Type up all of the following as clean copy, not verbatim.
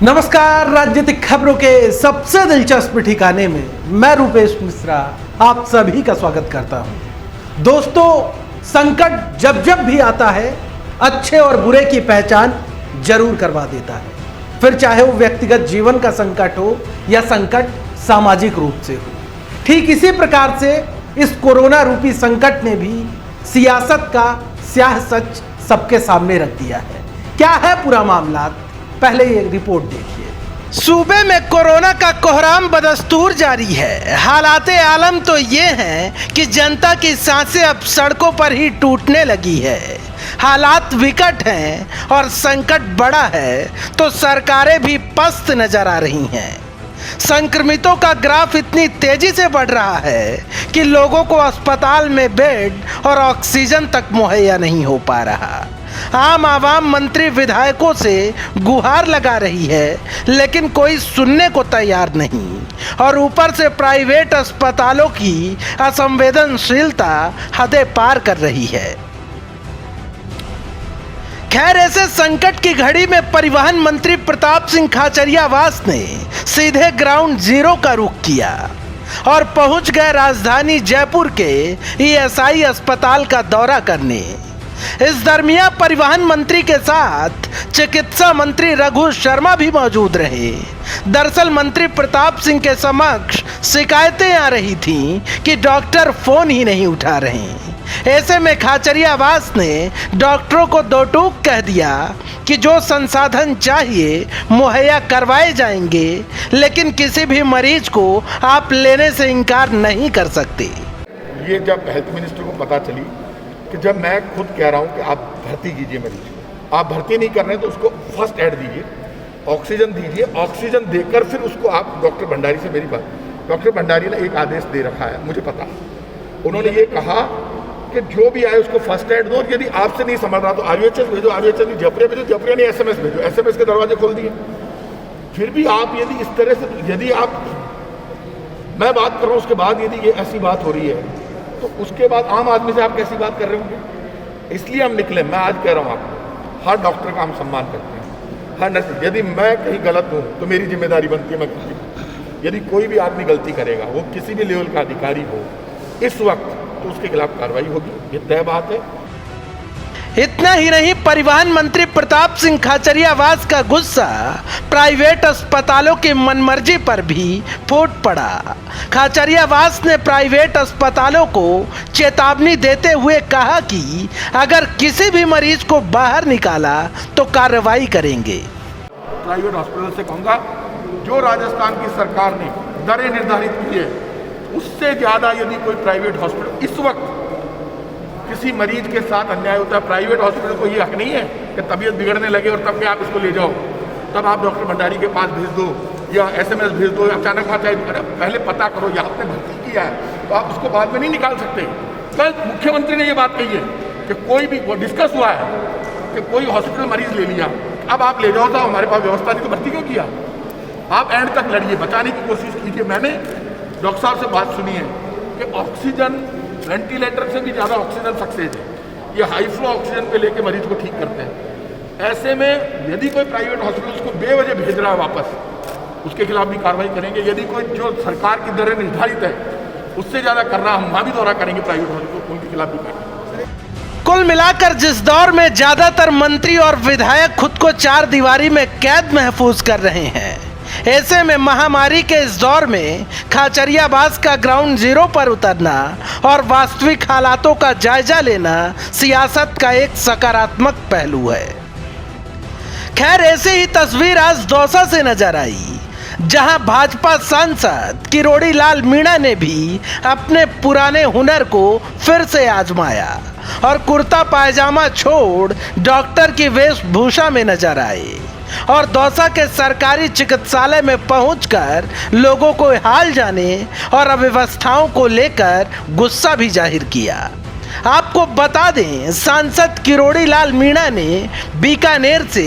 नमस्कार। राजनीतिक खबरों के सबसे दिलचस्प ठिकाने में मैं रूपेश मिश्रा आप सभी का स्वागत करता हूं। दोस्तों, संकट जब जब भी आता है अच्छे और बुरे की पहचान जरूर करवा देता है, फिर चाहे वो व्यक्तिगत जीवन का संकट हो या संकट सामाजिक रूप से हो। ठीक इसी प्रकार से इस कोरोना रूपी संकट ने भी सियासत का स्याह सच सबके सामने रख दिया है। क्या है पूरा मामला, पहले ये रिपोर्ट देखिए। सूबे में कोरोना का कोहराम बदस्तूर जारी है। हालाते आलम तो ये हैं कि जनता की सांसें अब सड़कों पर ही टूटने लगी है। हालात विकट हैं और संकट बड़ा है तो सरकारें भी पस्त नजर आ रही हैं। संक्रमितों का ग्राफ इतनी तेजी से बढ़ रहा है कि लोगों को अस्पताल में बेड और ऑक्सीजन तक मुहैया नहीं हो पा रहा। आम आवाम मंत्री विधायकों से गुहार लगा रही है, लेकिन कोई सुनने को तैयार नहीं। और ऊपर से प्राइवेट अस्पतालों की असंवेदनशीलता हदें पार कर रही है। खैर, ऐसे संकट की घड़ी में परिवहन मंत्री प्रताप सिंह खाचरियावास ने सीधे ग्राउंड जीरो का रुख किया और पहुंच गए राजधानी जयपुर के ईएसआई अस्पताल का दौरा करने। इस दरमियान परिवहन मंत्री के साथ चिकित्सा मंत्री रघु शर्मा भी मौजूद रहे। दरअसल मंत्री प्रताप सिंह के समक्ष शिकायतें आ रही थीं कि डॉक्टर फोन ही नहीं उठा रहे। ऐसे में खाचरियावास ने डॉक्टरों को दो टूक कह दिया कि जो संसाधन चाहिए मुहैया करवाए जाएंगे, लेकिन किसी भी मरीज को आप लेने से इनकार नहीं कर सकते। ये जब हेल्थ मिनिस्टर को पता चली कि जब मैं खुद कह रहा हूँ कि आप भर्ती कीजिए मरीज को, आप भर्ती नहीं कर रहे हैं तो उसको फर्स्ट एड दीजिए, ऑक्सीजन दीजिए, ऑक्सीजन देकर फिर उसको आप डॉक्टर भंडारी से मेरी बात, डॉक्टर भंडारी ने एक आदेश दे रखा है, मुझे पता। उन्होंने ये कहा कि जो भी आए उसको फर्स्ट एड दो, यदि आपसे नहीं संभल रहा तो आरयूएचएस भेजो, आरयूएचएस भी जयपुर भेजो, जयपुर ने एसएमएस भेजो, एसएमएस के दरवाजे खोल दिए। फिर भी आप यदि इस तरह से, यदि आप, मैं बात कर रहा हूँ उसके बाद यदि ये ऐसी बात हो रही है तो उसके बाद आम आदमी से आप कैसी बात कर रहे होंगे। इसलिए हम निकले। मैं आज कह रहा हूँ आपको, हर डॉक्टर का हम सम्मान करते हैं, हर नर्स। यदि मैं कहीं गलत हूँ तो मेरी जिम्मेदारी बनती है मैं गलती। यदि कोई भी आदमी गलती करेगा, वो किसी भी लेवल का अधिकारी हो इस वक्त, तो उसके खिलाफ कार्रवाई होगी, ये तय बात है। इतना ही नहीं, परिवहन मंत्री प्रताप सिंह खाचरियावास का गुस्सा प्राइवेट अस्पतालों की मनमर्जी पर भी फूट पड़ा। खाचरियावास ने प्राइवेट अस्पतालों को चेतावनी देते हुए कहा कि अगर किसी भी मरीज को बाहर निकाला तो कार्रवाई करेंगे। प्राइवेट हॉस्पिटल से कहूँगा, जो राजस्थान की सरकार ने दरें निर्धारित की है उससे ज़्यादा यदि कोई प्राइवेट हॉस्पिटल इस वक्त किसी मरीज के साथ अन्याय होता है, प्राइवेट हॉस्पिटल को ये हक नहीं है कि तबीयत बिगड़ने लगे और तब के आप इसको ले जाओ, तब आप डॉक्टर भंडारी के पास भेज दो या एसएमएस भेज दो, अचानक बात है। अरे पहले पता करो, या आपने भर्ती किया है तो आप उसको बाद में नहीं निकाल सकते। कल मुख्यमंत्री ने ये बात कही है कि कोई भी डिस्कस हुआ है कि कोई हॉस्पिटल मरीज ले लिया, अब आप ले जाओ, तो हमारे पास व्यवस्था नहीं, तो भर्ती क्यों किया। आप एंड तक लड़िए, बचाने की कोशिश कीजिए। मैंने डॉक्टर साहब से बात सुनी है कि ऑक्सीजन वेंटिलेटर से भी ज़्यादा ऑक्सीजन सक्सेस है। ये हाई फ्लो ऑक्सीजन पे लेके मरीज को ठीक करते हैं। ऐसे में यदि कोई प्राइवेट हॉस्पिटल उसको बेवजह भेज रहा है वापस, उसके खिलाफ भी कार्रवाई करेंगे। यदि कोई जो सरकार की दरें निर्धारित है उससे ज़्यादा कर रहा, हम वहाँ भी दौरा करेंगे प्राइवेट हॉस्पिटल, उनके खिलाफ भी करेंगे। कुल मिलाकर जिस दौर में ज्यादातर मंत्री और विधायक खुद को चार दीवारी में कैद महफूज कर रहे हैं, ऐसे में महामारी के इस दौर में खाचरियावास का ग्राउंड जीरो पर उतरना और वास्तविक हालातों का जायजा लेना सियासत का एक सकारात्मक पहलू है। खैर, ऐसे ही तस्वीर आज दौसा से नजर आई, जहां भाजपा सांसद किरोड़ी लाल मीणा ने भी अपने पुराने हुनर को फिर से आजमाया और कुर्ता पायजामा छोड़ डॉक्टर की वेशभूषा में नजर आए और दौसा के सरकारी चिकित्सालय में पहुंचकर लोगों को हाल जाने और अव्यवस्थाओं को लेकर गुस्सा भी जाहिर किया। आपको बता दें, सांसद किरोड़ी लाल मीणा ने बीकानेर से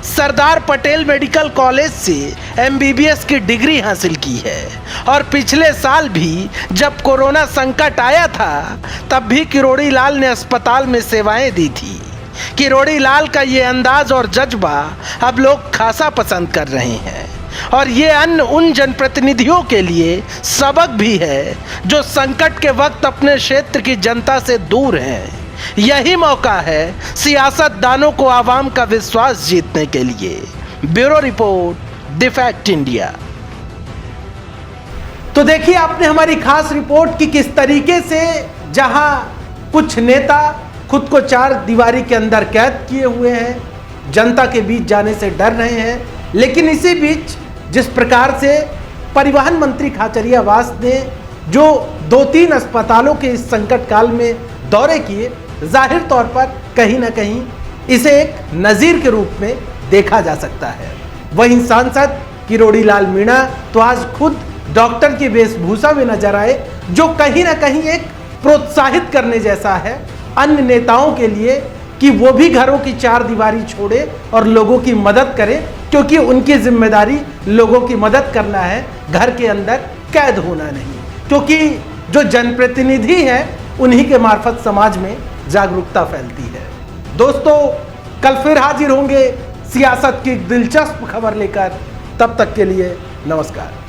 सरदार पटेल मेडिकल कॉलेज से एमबीबीएस की डिग्री हासिल की है और पिछले साल भी जब कोरोना संकट आया था तब भी किरोड़ी लाल ने अस्पताल में सेवाएं दी थी। किरोड़ी लाल का ये अंदाज और जज्बा अब लोग खासा पसंद कर रहे हैं और ये अन्य उन जनप्रतिनिधियों के लिए सबक भी है जो संकट के वक्त अपने क्षेत्र की जनता से दूर हैं। यही मौका है सियासतदानों को आवाम का विश्वास जीतने के लिए। Bureau report, the fact India. तो देखिए आपने हमारी खास रिपोर्ट की किस तरीके से जहां कुछ नेता खुद को चार दीवारी के अंदर कैद किए हुए हैं, जनता के बीच जाने से डर रहे हैं, लेकिन इसी बीच जिस प्रकार से परिवहन मंत्री खाचरियावास ने जो 2-3 अस्पतालों के इस संकट काल में दौरे किए, जाहिर तौर पर कहीं ना कहीं इसे एक नज़ीर के रूप में देखा जा सकता है। वहीं सांसद किरोड़ी लाल मीणा तो आज खुद डॉक्टर की वेशभूषा में नजर आए, जो कहीं ना कहीं एक प्रोत्साहित करने जैसा है अन्य नेताओं के लिए कि वो भी घरों की चार दीवारी छोड़े और लोगों की मदद करें, क्योंकि उनकी जिम्मेदारी लोगों की मदद करना है, घर के अंदर कैद होना नहीं। क्योंकि जो जनप्रतिनिधि हैं उन्हीं के मार्फत समाज में जागरूकता फैलती है। दोस्तों, कल फिर हाजिर होंगे सियासत की एक दिलचस्प खबर लेकर। तब तक के लिए नमस्कार।